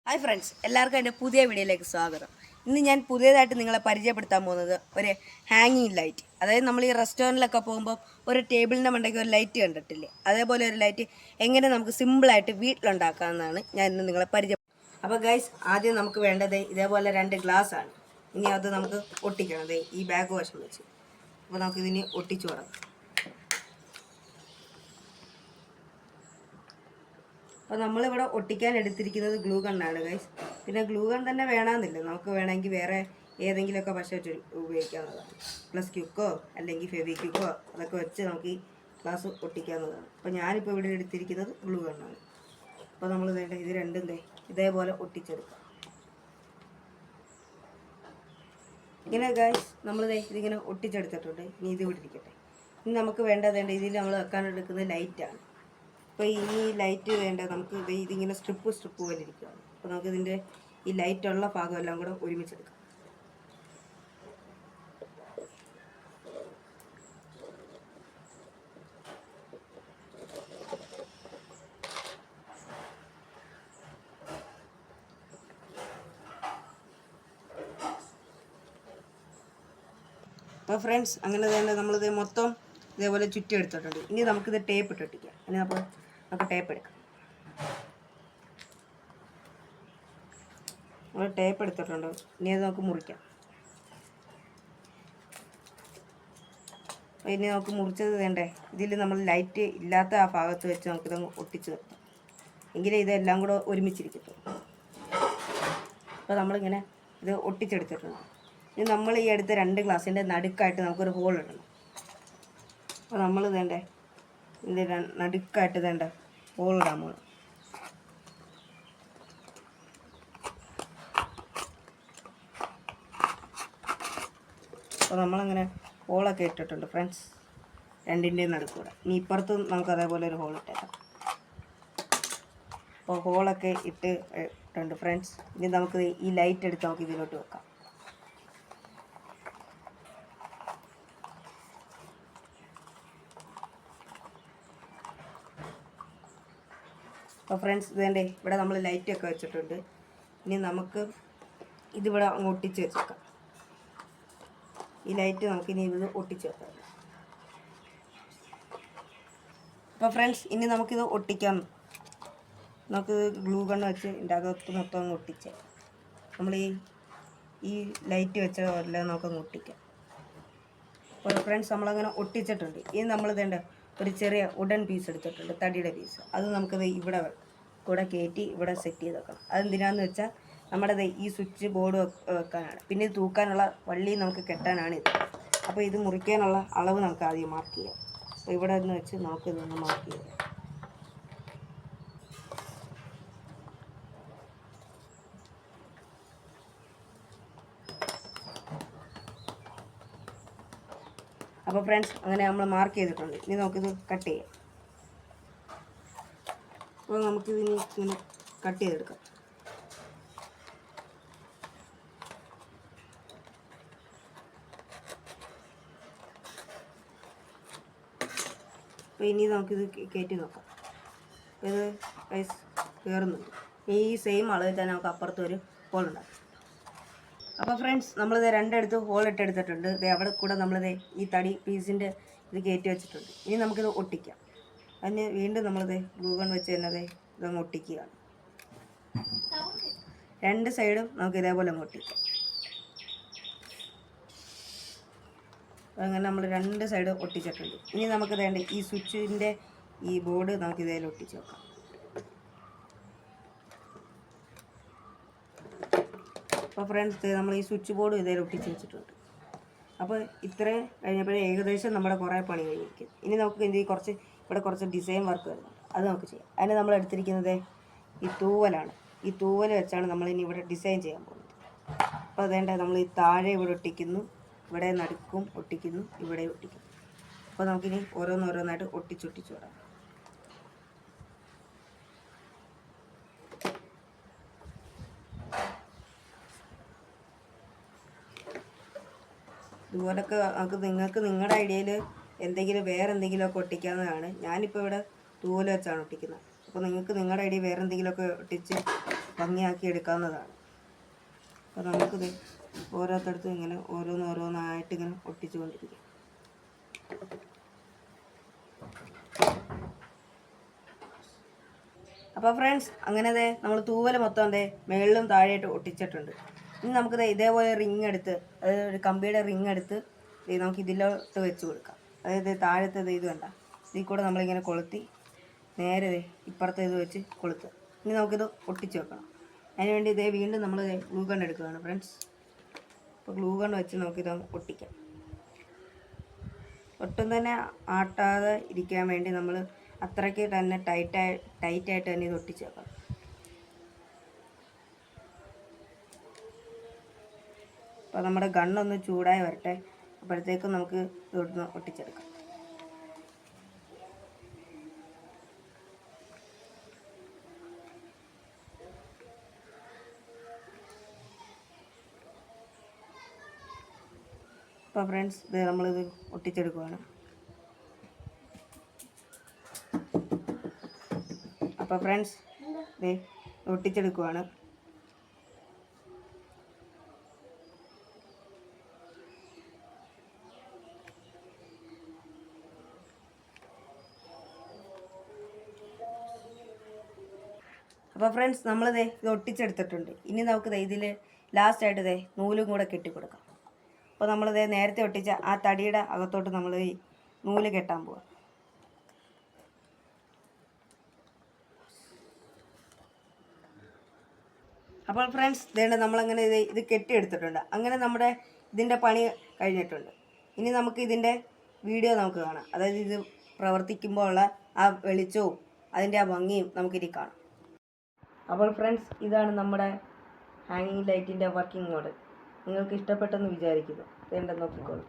Hi friends, എല്ലാവർക്കും എൻ്റെ പുതിയ വീഡിയോയിലേക്ക് സ്വാഗതം. ഇന്ന് ഞാൻ പുതിയതായിട്ട് നിങ്ങളെ പരിചയപ്പെടുത്താൻ പോകുന്നത് ഒരു ഹാങ്ങിങ് ലൈറ്റ്. അതായത് നമ്മൾ ഈ റെസ്റ്റോറൻറ്റിലൊക്കെ പോകുമ്പോൾ ഒരു ടേബിളിൻ്റെ മണ്ടയ്ക്ക് ഒരു ലൈറ്റ് കണ്ടിട്ടില്ലേ, അതേപോലെ ഒരു ലൈറ്റ് എങ്ങനെ നമുക്ക് സിമ്പിളായിട്ട് വീട്ടിലുണ്ടാക്കാമെന്നാണ് ഞാൻ ഇന്ന് നിങ്ങളെ അപ്പോൾ ഗൈസ്, ആദ്യം നമുക്ക് വേണ്ടത് ഇതേപോലെ 2 ഗ്ലാസ് ആണ്. ഇനി അത് നമുക്ക് ഒട്ടിക്കണം ഈ ബാഗ് വശം വെച്ച്. അപ്പോൾ നമുക്കിതിന് ഒട്ടിച്ചു തുടങ്ങാം. അപ്പോൾ നമ്മളിവിടെ ഒട്ടിക്കാൻ എടുത്തിരിക്കുന്നത് ഗ്ലൂ ഗണ്ണാണ് ഗൈസ്. പിന്നെ ഗ്ലൂ ഗൺ തന്നെ വേണമെന്നില്ല, നമുക്ക് വേണമെങ്കിൽ വേറെ ഏതെങ്കിലുമൊക്കെ പശ വെച്ച് ഉപയോഗിക്കാവുന്നതാണ്. പ്ലസ് ക്യുക്കോ അല്ലെങ്കിൽ ഫെവിക്യുക്കോ അതൊക്കെ വെച്ച് നമുക്ക് ഈ ഗ്ലാസ് ഒട്ടിക്കാവുന്നതാണ്. അപ്പോൾ ഞാനിപ്പോൾ ഇവിടെ എടുത്തിരിക്കുന്നത് ഗ്ലൂ ഗണ്ണാണ്. അപ്പോൾ നമ്മൾ ഇത് രണ്ടും ഇതേപോലെ ഒട്ടിച്ചെടുക്കാം. ഇങ്ങനെ ഗൈസ് നമ്മൾ ഇതിങ്ങനെ ഒട്ടിച്ചെടുത്തിട്ടുണ്ട്. ഇനി ഇത് വിട്ടിരിക്കട്ടെ. ഇനി നമുക്ക് വേണ്ടത് ഇതിൽ നമ്മൾ വെക്കാൻ എടുക്കുന്നത് ലൈറ്റാണ്. അപ്പോൾ ഈ ലൈറ്റ് നമുക്ക് ഇതിങ്ങനെ സ്ട്രിപ്പ് പോലെ ഇരിക്കുകയാണ്. അപ്പോൾ നമുക്കിതിൻ്റെ ഈ ലൈറ്റുള്ള ഭാഗം എല്ലാം കൂടെ ഒരുമിച്ചെടുക്കാം. അപ്പോൾ ഫ്രണ്ട്സ്, അങ്ങനെ തന്നെ നമ്മളിത് മൊത്തം ഇതേപോലെ ചുറ്റി എടുത്തിട്ടുണ്ട്. ഇനി നമുക്കിത് ടേപ്പ് ഇട്ടൊട്ടിക്കാം. ഇനി അപ്പോൾ നമുക്ക് ടേപ്പ് എടുക്കാം. നമ്മൾ ടേപ്പ് എടുത്തിട്ടുണ്ട്. ഇനി അത് നമുക്ക് മുറിക്കാം. അപ്പോൾ ഇനി നമുക്ക് മുറിച്ചത് വേണ്ടേ, ഇതിൽ നമ്മൾ ലൈറ്റ് ഇല്ലാത്ത ആ ഭാഗത്ത് വെച്ച് നമുക്കിത് ഒട്ടിച്ച് നിർത്താം. എങ്കിലേ ഇതെല്ലാം കൂടെ ഒരുമിച്ചിരിക്കത്തുള്ളൂ. അപ്പോൾ നമ്മളിങ്ങനെ ഇത് ഒട്ടിച്ചെടുത്തിട്ടുണ്ട്. ഇനി നമ്മൾ ഈ എടുത്ത 2 ഗ്ലാസിൻ്റെ നടുക്കായിട്ട് നമുക്കൊരു ഹോൾ ഇടണം. അപ്പോൾ നമ്മൾ ഇതിൻ്റെ നടുക്കായിട്ട് ഹോൾ ഇടാൻ പോകണം. അപ്പോൾ നമ്മളങ്ങനെ ഹോളൊക്കെ ഇട്ടിട്ടുണ്ട് ഫ്രണ്ട്സ്, 2ൻ്റെയും നടുക്കൂടെ. ഇനി ഇപ്പുറത്തും നമുക്ക് അതേപോലെ ഒരു ഹോൾ ഇട്ടേക്കാം. അപ്പോൾ ഹോളൊക്കെ ഇട്ടിട്ടുണ്ട് ഫ്രണ്ട്സ്. ഇനി നമുക്ക് ഈ ലൈറ്റ് എടുത്ത് നമുക്ക് ഇതിലോട്ട് വെക്കാം. അപ്പോൾ ഫ്രണ്ട്സ്, ഇവിടെ നമ്മൾ ലൈറ്റൊക്കെ വെച്ചിട്ടുണ്ട്. ഇനി നമുക്ക് ഇതിവിടെ അങ്ങ് ഒട്ടിച്ച് വെച്ചേക്കാം. ഈ ലൈറ്റ് നമുക്കിനി ഇത് ഒട്ടിച്ച് വെക്കാം. അപ്പോൾ ഫ്രണ്ട്സ്, ഇനി നമുക്കിത് ഒട്ടിക്കാം. നമുക്ക് ഗ്ലൂ ഗണ്ണ് വെച്ച് ഇതിൻ്റെ അകത്ത് മൊത്തം അങ്ങ് ഒട്ടിച്ച് നമ്മൾ ഈ ലൈറ്റ് വെച്ച പോലെ നമുക്കങ്ങ് ഒട്ടിക്കാം. അപ്പോൾ ഫ്രണ്ട്സ്, നമ്മളങ്ങനെ ഒട്ടിച്ചിട്ടുണ്ട്. ഇനി നമ്മൾ ഒരു ചെറിയ ഉഡൻ പീസ് എടുത്തിട്ടുണ്ട്, തടിയുടെ പീസ്. അത് നമുക്കത് ഇവിടെ കൂടെ കയറ്റി ഇവിടെ സെറ്റ് ചെയ്ത് വെക്കണം. അതെന്തിനാന്ന് വെച്ചാൽ നമ്മുടെ ഈ സ്വിച്ച് ബോർഡ് വെക്കാനാണ്. പിന്നെ ഇത് തൂക്കാനുള്ള വള്ളി നമുക്ക് കെട്ടാനാണ് ഇത്. അപ്പോൾ ഇത് മുറിക്കാനുള്ള അളവ് നമുക്ക് ആദ്യം മാർക്ക് ചെയ്യാം. അപ്പോൾ ഇവിടെ നിന്ന് വെച്ച് നമുക്ക് ഇതൊന്ന് മാർക്ക് ചെയ്യാം. അപ്പോൾ ഫ്രണ്ട്സ്, അങ്ങനെ നമ്മൾ മാർക്ക് ചെയ്തിട്ടുണ്ട്. ഇനി നമുക്കിത് കട്ട് ചെയ്യാം. അപ്പോൾ നമുക്കിതിന് ഇങ്ങനെ കട്ട് ചെയ്തെടുക്കാം. അപ്പോൾ ഇനി നമുക്കിത് കയറ്റി നോക്കാം. ഇത് കയറുന്നുണ്ട്. ഈ സെയിം അളവിൽ തന്നെ നമുക്ക് അപ്പുറത്ത് ഒരു ഹോൾ ഉണ്ടാക്കാം. അപ്പോൾ ഫ്രണ്ട്സ്, നമ്മളിത് 2 ഹോൾ ഇട്ടെടുത്തിട്ടുണ്ട്. അവിടെ കൂടെ നമ്മളിത് ഈ തടി പീസിൻ്റെ ഇത് കയറ്റി വെച്ചിട്ടുണ്ട്. ഇനി നമുക്കിത് ഒട്ടിക്കാം. അതിന് വീണ്ടും നമ്മളിത് ഗ്ലൂ ഗൺ വെച്ച് തന്നെ ഇതങ്ങ് ഒട്ടിക്കുകയാണ്. 2 സൈഡും നമുക്ക് ഇതേപോലെ അങ്ങ് ഒട്ടിക്കാം. അങ്ങനെ നമ്മൾ 2 സൈഡ് ഒട്ടിച്ചിട്ടുണ്ട്. ഇനി നമുക്ക് ഈ സ്വിച്ചിൻ്റെ ഈ ബോർഡ് നമുക്ക് ഇതേലും ഒട്ടിച്ച് വെക്കാം. അപ്പോൾ ഫ്രണ്ട്സ്, നമ്മൾ ഈ സ്വിച്ച് ബോർഡ് ഇതേലും ഒട്ടിച്ച് വെച്ചിട്ടുണ്ട്. അപ്പോൾ ഇത്രയും കഴിഞ്ഞപ്പോഴേ ഏകദേശം നമ്മുടെ കുറേ പണി കഴിഞ്ഞിരിക്കും. ഇനി നമുക്ക് ഇവിടെ കുറച്ച് ഡിസൈൻ വർക്ക് വരുന്നുണ്ട്. അത് നമുക്ക് ചെയ്യാം. അതിന് നമ്മൾ എടുത്തിരിക്കുന്നത് ഈ തൂവലാണ്. ഈ തൂവൽ വെച്ചാണ് നമ്മളിനി ഇവിടെ ഡിസൈൻ ചെയ്യാൻ പോകുന്നത്. അപ്പോൾ നമ്മൾ ഈ താഴെ ഇവിടെ ഒട്ടിക്കുന്നു, ഇവിടെ നടുക്കും ഒട്ടിക്കുന്നു, ഇവിടെ ഒട്ടിക്കുന്നു. അപ്പോൾ നമുക്കിനി ഓരോന്നോരോന്നായിട്ട് ഒട്ടിച്ചൊട്ടിച്ച് വിടാം. ഇതുപോലൊക്കെ നിങ്ങൾക്ക് നിങ്ങളുടെ ഐഡിയയിൽ വേറെ എന്തെങ്കിലുമൊക്കെ ഒട്ടിക്കാവുന്നതാണ്. ഞാനിപ്പോൾ ഇവിടെ തൂവൽ വെച്ചാണ് ഒട്ടിക്കുന്നത്. അപ്പോൾ നിങ്ങൾക്ക് നിങ്ങളുടെ ഐഡിയ വേറെ എന്തെങ്കിലുമൊക്കെ ഒട്ടിച്ച് ഭംഗിയാക്കി എടുക്കാവുന്നതാണ്. അപ്പോൾ നമുക്കിത് ഓരോരുത്തടുത്തും ഇങ്ങനെ ഓരോന്നായിട്ട് ഇങ്ങനെ ഒട്ടിച്ചു കൊണ്ടിരിക്കും. അപ്പോൾ ഫ്രണ്ട്സ്, അങ്ങനെ നമ്മൾ തൂവൽ മൊത്തം മേളിലും താഴെയായിട്ട് ഒട്ടിച്ചിട്ടുണ്ട്. ഇനി നമുക്കിത് ഇതേപോലെ റിങ് എടുത്ത്, അതായത് ഒരു കമ്പിയുടെ റിങ് എടുത്ത് നമുക്ക് ഇതിലോട്ട് വെച്ച് കൊടുക്കാം. അതായത് താഴത്തെ ഇത് വേണ്ട, ഇതിൽ കൂടെ നമ്മളിങ്ങനെ കൊളുത്തി നേരെ ഇപ്പുറത്തെ ഇത് വെച്ച് കൊളുത്തുക. ഇനി നമുക്കിത് ഒട്ടിച്ച് വെക്കണം. അതിനുവേണ്ടി വീണ്ടും നമ്മൾ ഗ്ലൂ ഗൺ എടുക്കുകയാണ് ഫ്രണ്ട്സ്. അപ്പോൾ ഗ്ലൂ ഗൺ വെച്ച് നമുക്കിത് ഒട്ടിക്കാം. ഒട്ടും തന്നെ ആട്ടാതെ ഇരിക്കാൻ വേണ്ടി നമ്മൾ അത്രയ്ക്ക് തന്നെ ടൈറ്റായിട്ട് തന്നെ ഇത് ഒട്ടിച്ച് വെക്കണം. അപ്പോൾ നമ്മുടെ ഗണ്ണൊന്ന് ചൂടായി വരട്ടെ, അപ്പോഴത്തേക്കും നമുക്ക് ഇതൊന്ന് ഒട്ടിച്ചെടുക്കാം. അപ്പോൾ ഫ്രണ്ട്സ്, ഇത് നമ്മളിത് ഒട്ടിച്ചെടുക്കുകയാണ്. അപ്പോൾ ഫ്രണ്ട്സ്, ഇത് ഒട്ടിച്ചെടുക്കുകയാണ്. അപ്പോൾ ഫ്രണ്ട്സ്, നമ്മളിത് ഇത് ഒട്ടിച്ചെടുത്തിട്ടുണ്ട്. ഇനി നമുക്ക് ഇതിൽ ലാസ്റ്റായിട്ട് നൂലും കൂടെ കെട്ടിക്കൊടുക്കാം. അപ്പോൾ നമ്മളിത് നേരത്തെ ഒട്ടിച്ച ആ തടിയുടെ അകത്തോട്ട് നമ്മൾ ഈ നൂല് കെട്ടാൻ പോവാം. അപ്പോൾ ഫ്രണ്ട്സ്, നമ്മളങ്ങനെ ഇത് കെട്ടിയെടുത്തിട്ടുണ്ട്. അങ്ങനെ നമ്മുടെ ഇതിൻ്റെ പണി കഴിഞ്ഞിട്ടുണ്ട്. ഇനി നമുക്ക് ഇതിൻ്റെ വീഡിയോ നമുക്ക് കാണാം. അതായത് ഇത് പ്രവർത്തിക്കുമ്പോൾ ഉള്ള ആ വെളിച്ചവും അതിൻ്റെ ആ ഭംഗിയും നമുക്കിനി കാണാം. അപ്പോൾ ഫ്രണ്ട്സ്, ഇതാണ് നമ്മുടെ ഹാങ്ങിങ് ലൈറ്റിൻ്റെ വർക്കിംഗ് മോഡൽ. നിങ്ങൾക്ക് ഇഷ്ടപ്പെട്ടെന്ന് വിചാരിക്കുന്നു. നോക്കിക്കോളൂ.